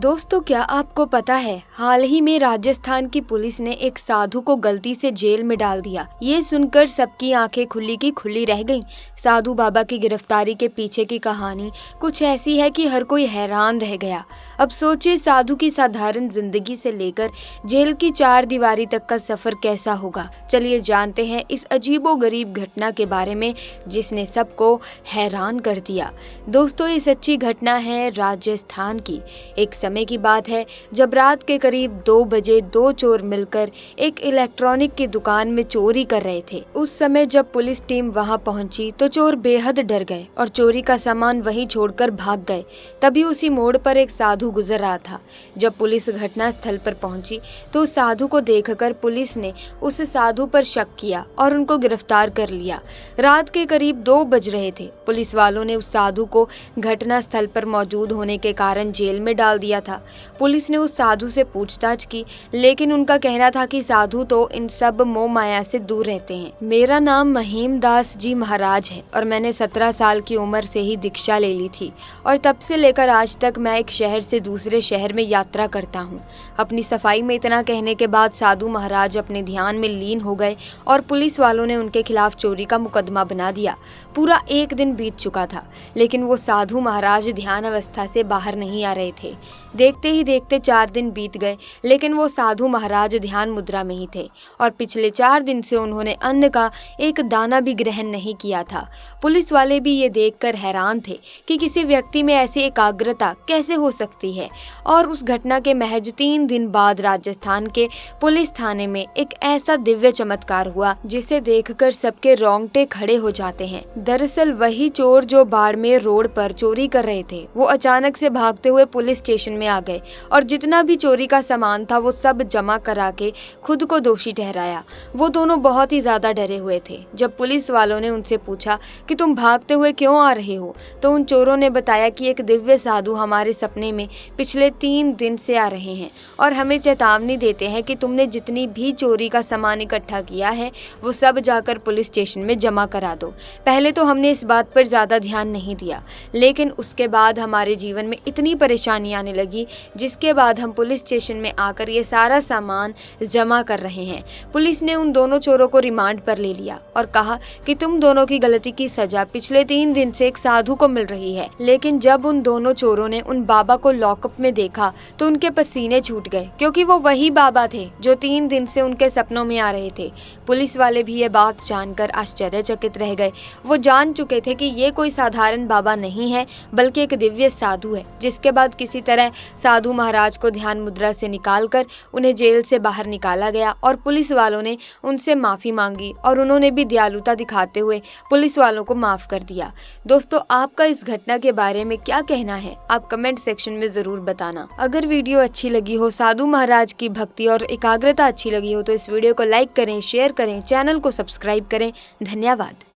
दोस्तों, क्या आपको पता है हाल ही में राजस्थान की पुलिस ने एक साधु को गलती से जेल में डाल दिया। ये सुनकर सबकी आंखें खुली की खुली रह गईं। साधु बाबा की गिरफ्तारी के पीछे की कहानी कुछ ऐसी है कि हर कोई हैरान रह गया। अब सोचिए, साधु की साधारण जिंदगी से लेकर जेल की 4 दीवारी तक का सफर कैसा होगा। चलिए जानते हैं इस अजीबोगरीब घटना के बारे में जिसने सबको हैरान कर दिया। दोस्तों, ये सच्ची घटना है राजस्थान की। एक समय की बात है जब रात के करीब 2 बजे 2 चोर मिलकर एक इलेक्ट्रॉनिक की दुकान में चोरी कर रहे थे। उस समय जब पुलिस टीम वहां पहुंची तो चोर बेहद डर गए और चोरी का सामान वहीं छोड़कर भाग गए। तभी उसी मोड़ पर एक साधु गुजर रहा था। जब पुलिस घटना स्थल पर पहुंची तो उस साधु को देखकर पुलिस ने उस साधु पर शक किया और उनको गिरफ्तार कर लिया। रात के करीब 2 बज रहे थे। पुलिस वालों ने उस साधु को घटना स्थल पर मौजूद होने के कारण जेल में डाल दिया था। पुलिस ने उस साधु से पूछताछ की, लेकिन उनका कहना था कि साधु तो इन सब मोह माया से दूर रहते हैं। मेरा नाम महिम दास जी महाराज है और मैंने 17 साल की उम्र से ही दीक्षा ले ली थी और तब से लेकर आज तक मैं एक शहर से दूसरे शहर में यात्रा करता हूँ। अपनी सफाई में इतना कहने के बाद साधु महाराज अपने ध्यान में लीन हो गए और पुलिस वालों ने उनके खिलाफ चोरी का मुकदमा बना दिया। पूरा 1 दिन बीत चुका था, लेकिन वो साधु महाराज ध्यान अवस्था से बाहर नहीं आ रहे थे। देखते ही देखते 4 दिन बीत गए, लेकिन वो साधु महाराज ध्यान मुद्रा में ही थे और पिछले 4 दिन से उन्होंने अन्न का एक दाना भी ग्रहण नहीं किया था। पुलिस वाले भी ये देखकर हैरान थे कि किसी व्यक्ति में ऐसी एकाग्रता कैसे हो सकती है। और उस घटना के महज 3 दिन बाद राजस्थान के पुलिस थाने में एक ऐसा दिव्य चमत्कार हुआ जिसे देखकर सबके रोंगटे खड़े हो जाते हैं। दरअसल वही चोर जो बाड़मेर रोड पर चोरी कर रहे थे, वो अचानक से भागते हुए पुलिस स्टेशन में आ गए और जितना भी चोरी का सामान था वो सब जमा करा के खुद को दोषी ठहराया। वो दोनों बहुत ही ज्यादा डरे हुए थे। जब पुलिस वालों ने उनसे पूछा कि तुम भागते हुए क्यों आ रहे हो, तो उन चोरों ने बताया कि एक दिव्य साधु हमारे सपने में पिछले 3 दिन से आ रहे हैं और हमें चेतावनी देते हैं कि तुमने जितनी भी चोरी का सामान इकट्ठा किया है वो सब जाकर पुलिस स्टेशन में जमा करा दो। पहले तो हमने इस बात पर ज्यादा ध्यान नहीं दिया, लेकिन उसके बाद हमारे जीवन में इतनी परेशानी आने लगी जिसके बाद हम पुलिस स्टेशन में आकर ये सारा सामान जमा कर रहे हैं। पुलिस ने उन दोनों चोरों को रिमांड पर ले लिया और कहा कि तुम दोनों की गलती की सजा पिछले 3 दिन से एक साधु को मिल रही है। लेकिन जब उन दोनों चोरों ने उन बाबा को लॉकअप में देखा तो उनके पसीने छूट गए, क्योंकि वो वही बाबा थे जो 3 दिन से उनके सपनों में आ रहे थे। पुलिस वाले भी ये बात जानकर आश्चर्यचकित रह गए। वो जान चुके थे कि ये कोई साधारण बाबा नहीं है, बल्कि एक दिव्य साधु है। जिसके बाद किसी तरह साधु महाराज को ध्यान मुद्रा से निकालकर उन्हें जेल से बाहर निकाला गया और पुलिस वालों ने उनसे माफी मांगी और उन्होंने भी दयालुता दिखाते हुए पुलिस वालों को माफ कर दिया। दोस्तों, आपका इस घटना के बारे में क्या कहना है, आप कमेंट सेक्शन में जरूर बताना। अगर वीडियो अच्छी लगी हो, साधु महाराज की भक्ति और एकाग्रता अच्छी लगी हो, तो इस वीडियो को लाइक करें, शेयर करें, चैनल को सब्सक्राइब करें। धन्यवाद।